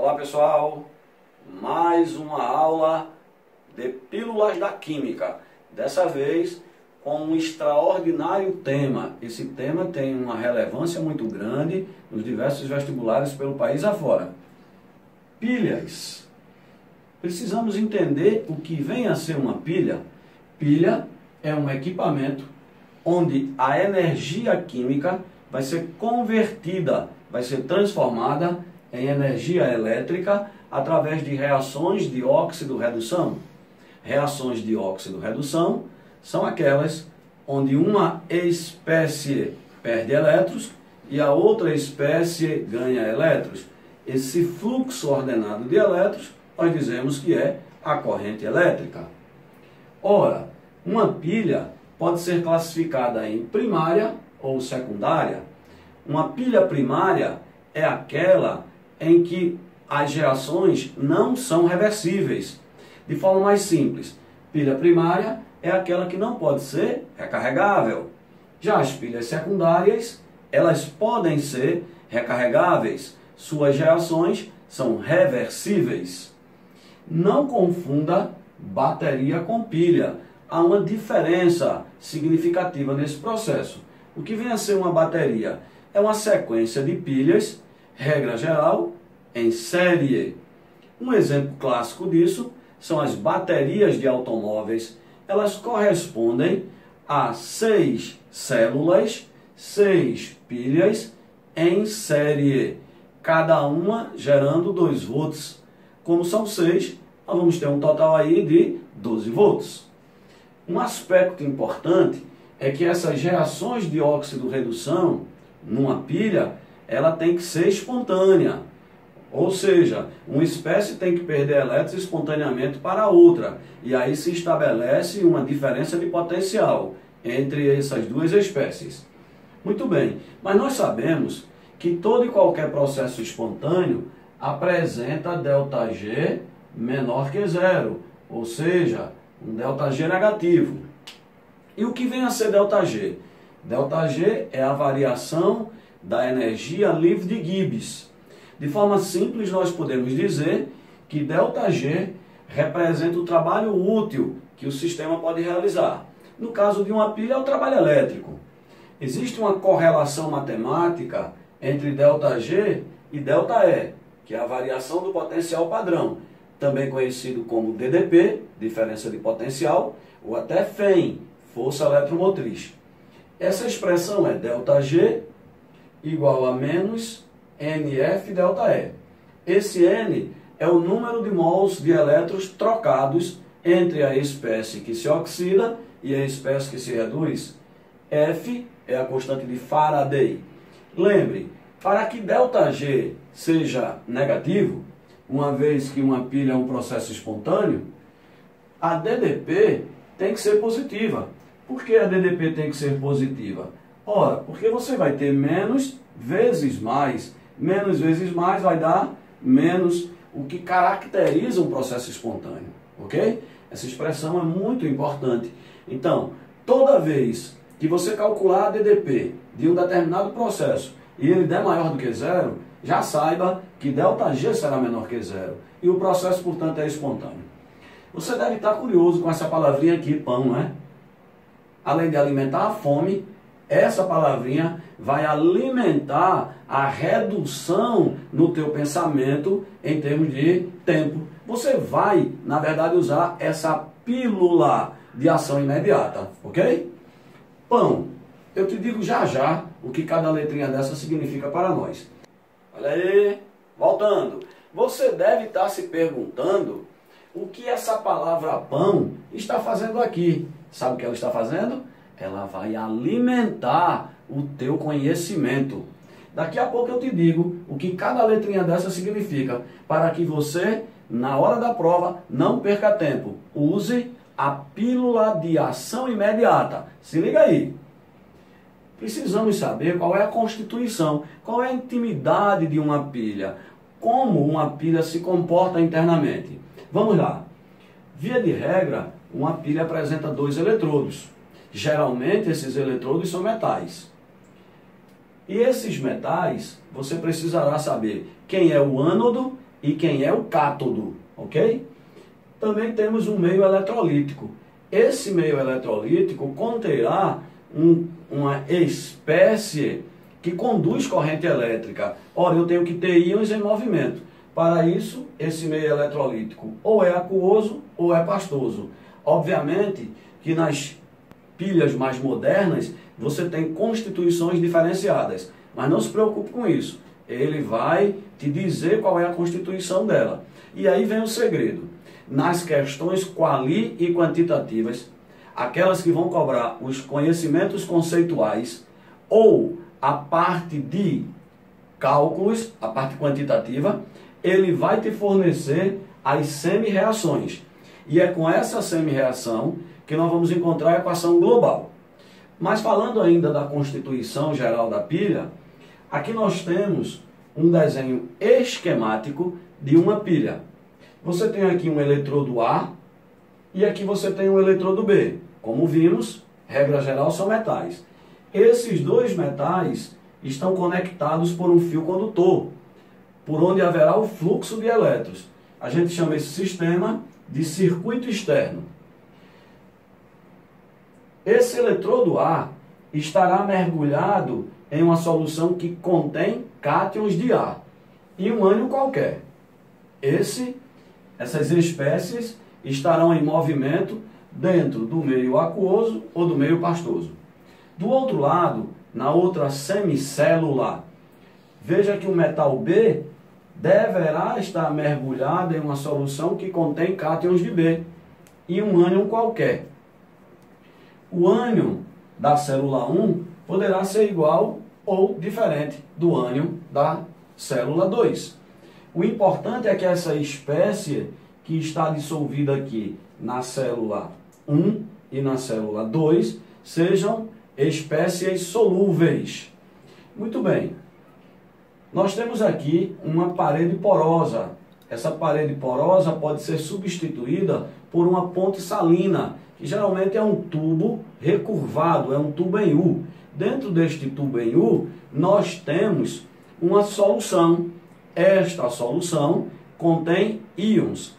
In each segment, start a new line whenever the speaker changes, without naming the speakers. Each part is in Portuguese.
Olá pessoal, mais uma aula de Pílulas da Química, dessa vez com um extraordinário tema. Esse tema tem uma relevância muito grande nos diversos vestibulares pelo país afora. Pilhas. Precisamos entender o que vem a ser uma pilha. Pilha é um equipamento onde a energia química vai ser convertida, vai ser transformada em energia elétrica através de reações de óxido-redução. Reações de óxido-redução são aquelas onde uma espécie perde elétrons e a outra espécie ganha elétrons. Esse fluxo ordenado de elétrons, nós dizemos que é a corrente elétrica. Ora, uma pilha pode ser classificada em primária ou secundária. Uma pilha primária é aquela em que as reações não são reversíveis. De forma mais simples, pilha primária é aquela que não pode ser recarregável. Já as pilhas secundárias, elas podem ser recarregáveis. Suas reações são reversíveis. Não confunda bateria com pilha. Há uma diferença significativa nesse processo. O que vem a ser uma bateria? É uma sequência de pilhas, regra geral, em série. Um exemplo clássico disso são as baterias de automóveis. Elas correspondem a 6 células, 6 pilhas em série, cada uma gerando 2 volts. Como são 6, nós vamos ter um total aí de 12 volts. Um aspecto importante é que essas reações de óxido-redução numa pilha, ela tem que ser espontânea. Ou seja, uma espécie tem que perder elétrons espontaneamente para a outra. E aí se estabelece uma diferença de potencial entre essas duas espécies. Muito bem, mas nós sabemos que todo e qualquer processo espontâneo apresenta ΔG menor que zero. Ou seja, um ΔG negativo. E o que vem a ser ΔG? ΔG é a variação da energia livre de Gibbs. De forma simples, nós podemos dizer que ΔG representa o trabalho útil que o sistema pode realizar. No caso de uma pilha, é o trabalho elétrico. Existe uma correlação matemática entre ΔG e ΔE, que é a variação do potencial padrão, também conhecido como DDP, diferença de potencial, ou até FEM, força eletromotriz. Essa expressão é ΔG igual a menos NF∆E. Esse N é o número de mols de elétrons trocados entre a espécie que se oxida e a espécie que se reduz. F é a constante de Faraday. Lembre, para que ΔG seja negativo, uma vez que uma pilha é um processo espontâneo, a DDP tem que ser positiva. Por que a DDP tem que ser positiva? Ora, porque você vai ter menos vezes mais. Menos vezes mais vai dar menos, o que caracteriza um processo espontâneo. Ok? Essa expressão é muito importante. Então, toda vez que você calcular a DDP de um determinado processo e ele der maior do que zero, já saiba que ΔG será menor que zero. E o processo, portanto, é espontâneo. Você deve estar curioso com essa palavrinha aqui, pão, não é? Além de alimentar a fome, essa palavrinha vai alimentar a redução no teu pensamento em termos de tempo. Você vai, na verdade, usar essa pílula de ação imediata, ok? Pão, eu te digo já já o que cada letrinha dessa significa para nós. Olha aí, voltando. Você deve estar se perguntando o que essa palavra pão está fazendo aqui. Sabe o que ela está fazendo? Ela vai alimentar o teu conhecimento. Daqui a pouco eu te digo o que cada letrinha dessa significa, para que você, na hora da prova, não perca tempo. Use a pílula de ação imediata. Se liga aí. Precisamos saber qual é a constituição, qual é a intimidade de uma pilha, como uma pilha se comporta internamente. Vamos lá. Via de regra, uma pilha apresenta 2 eletrodos. Geralmente, esses eletrodos são metais. E esses metais, você precisará saber quem é o ânodo e quem é o cátodo, ok? Também temos um meio eletrolítico. Esse meio eletrolítico conterá uma espécie que conduz corrente elétrica. Ora, eu tenho que ter íons em movimento. Para isso, esse meio eletrolítico ou é aquoso ou é pastoso. Obviamente que nas pilhas mais modernas você tem constituições diferenciadas, mas não se preocupe com isso. Ele vai te dizer qual é a constituição dela. E aí vem o segredo. Nas questões quali e quantitativas, aquelas que vão cobrar os conhecimentos conceituais ou a parte de cálculos, a parte quantitativa, ele vai te fornecer as semi-reações. E é com essa semi-reação que nós vamos encontrar a equação global. Mas falando ainda da constituição geral da pilha, aqui nós temos um desenho esquemático de uma pilha. Você tem aqui um eletrodo A e aqui você tem um eletrodo B. Como vimos, regra geral são metais. Esses dois metais estão conectados por um fio condutor, por onde haverá o fluxo de elétrons. A gente chama esse sistema de circuito externo. Esse eletrodo A estará mergulhado em uma solução que contém cátions de A e um ânion qualquer. Essas espécies estarão em movimento dentro do meio aquoso ou do meio pastoso. Do outro lado, na outra semicélula, veja que o metal B deverá estar mergulhado em uma solução que contém cátions de B e um ânion qualquer. O ânion da célula 1 poderá ser igual ou diferente do ânion da célula 2. O importante é que essa espécie que está dissolvida aqui na célula 1 e na célula 2 sejam espécies solúveis. Muito bem. Nós temos aqui uma parede porosa. Essa parede porosa pode ser substituída por uma ponte salina, que geralmente é um tubo recurvado, é um tubo em U. Dentro deste tubo em U, nós temos uma solução. Esta solução contém íons.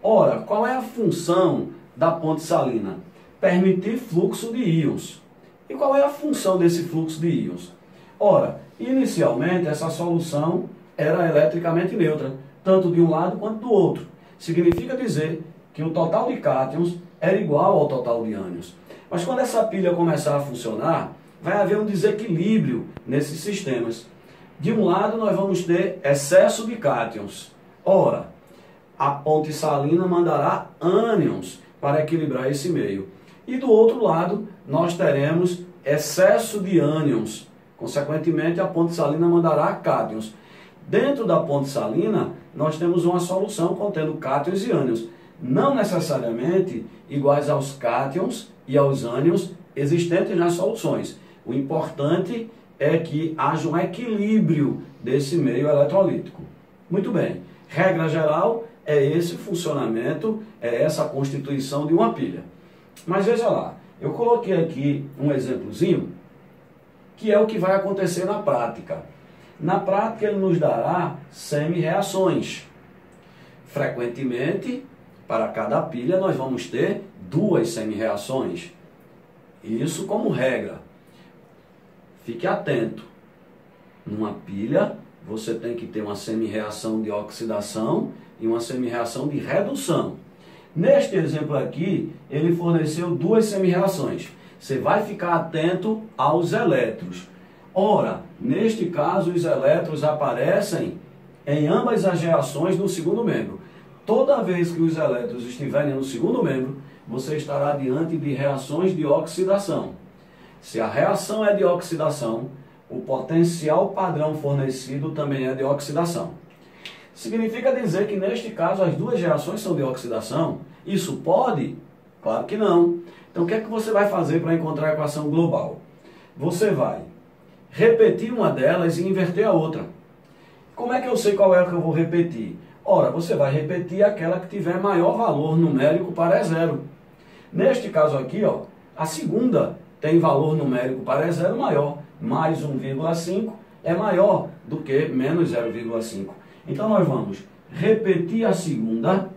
Ora, qual é a função da ponte salina? Permitir fluxo de íons. E qual é a função desse fluxo de íons? Ora, inicialmente essa solução era eletricamente neutra, tanto de um lado quanto do outro. Significa dizer que o total de cátions era igual ao total de ânions. Mas quando essa pilha começar a funcionar, vai haver um desequilíbrio nesses sistemas. De um lado nós vamos ter excesso de cátions. Ora, a ponte salina mandará ânions para equilibrar esse meio. E do outro lado nós teremos excesso de ânions. Consequentemente, a ponte salina mandará cátions. Dentro da ponte salina, nós temos uma solução contendo cátions e ânions. Não necessariamente iguais aos cátions e aos ânions existentes nas soluções. O importante é que haja um equilíbrio desse meio eletrolítico. Muito bem. Regra geral é esse funcionamento, é essa constituição de uma pilha. Mas veja lá, eu coloquei aqui um exemplozinho que é o que vai acontecer na prática. Na prática, ele nos dará semi-reações. Frequentemente, para cada pilha, nós vamos ter 2 semi-reações. Isso como regra. Fique atento. Numa pilha, você tem que ter uma semi-reação de oxidação e uma semi-reação de redução. Neste exemplo aqui, ele forneceu 2 semi-reações. Você vai ficar atento aos elétrons. Ora, neste caso, os elétrons aparecem em ambas as reações no segundo membro. Toda vez que os elétrons estiverem no segundo membro, você estará diante de reações de oxidação. Se a reação é de oxidação, o potencial padrão fornecido também é de oxidação. Significa dizer que neste caso as 2 reações são de oxidação? Isso pode? Claro que não. Então o que é que você vai fazer para encontrar a equação global? Você vai repetir uma delas e inverter a outra. Como é que eu sei qual é a que eu vou repetir? Ora, você vai repetir aquela que tiver maior valor numérico para E0. Neste caso aqui, ó, a segunda tem valor numérico para E0 maior. Mais 1,5 é maior do que menos 0,5. Então nós vamos repetir a segunda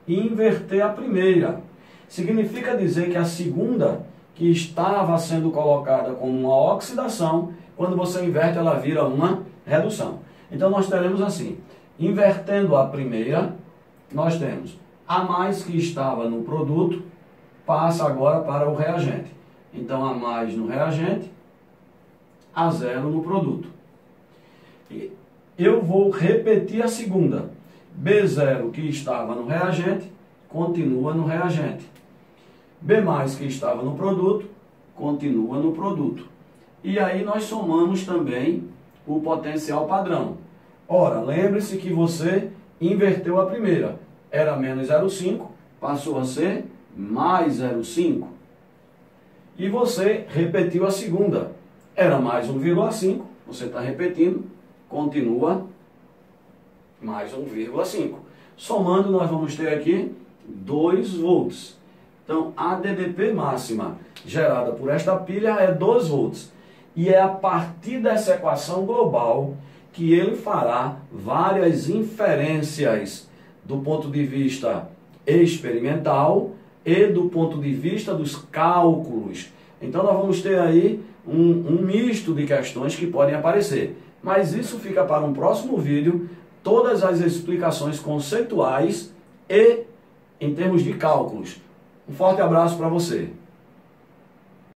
e inverter a primeira. Significa dizer que a segunda, que estava sendo colocada como uma oxidação, quando você inverte ela vira uma redução. Então nós teremos assim, invertendo a primeira, nós temos A mais que estava no produto, passa agora para o reagente. Então A mais no reagente, A zero no produto. E eu vou repetir a segunda. B0 que estava no reagente, continua no reagente. B mais que estava no produto, continua no produto. E aí nós somamos também o potencial padrão. Ora, lembre-se que você inverteu a primeira. Era menos 0,5, passou a ser mais 0,5. E você repetiu a segunda. Era mais 1,5, você está repetindo, continua mais 1,5. Somando, nós vamos ter aqui 2 volts. Então, a DDP máxima gerada por esta pilha é 2 volts. E é a partir dessa equação global que ele fará várias inferências do ponto de vista experimental e do ponto de vista dos cálculos. Então, nós vamos ter aí um misto de questões que podem aparecer. Mas isso fica para um próximo vídeo, todas as explicações conceituais e em termos de cálculos. Um forte abraço para você.